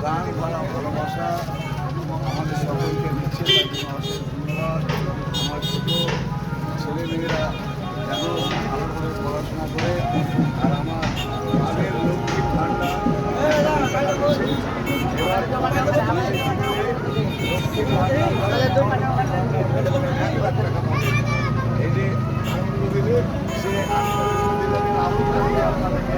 গান ভরা ভালোবাসা আমাদের সকলকে দিচ্ছে, ধন্যবাদ। আমার ছোট ছেলেমেয়েরা যেন ভালো করে পড়াশোনা করে আর আমার গ্রামের লক্ষ্মী ভাণ্ডার এই যে সে আপনাদেরকে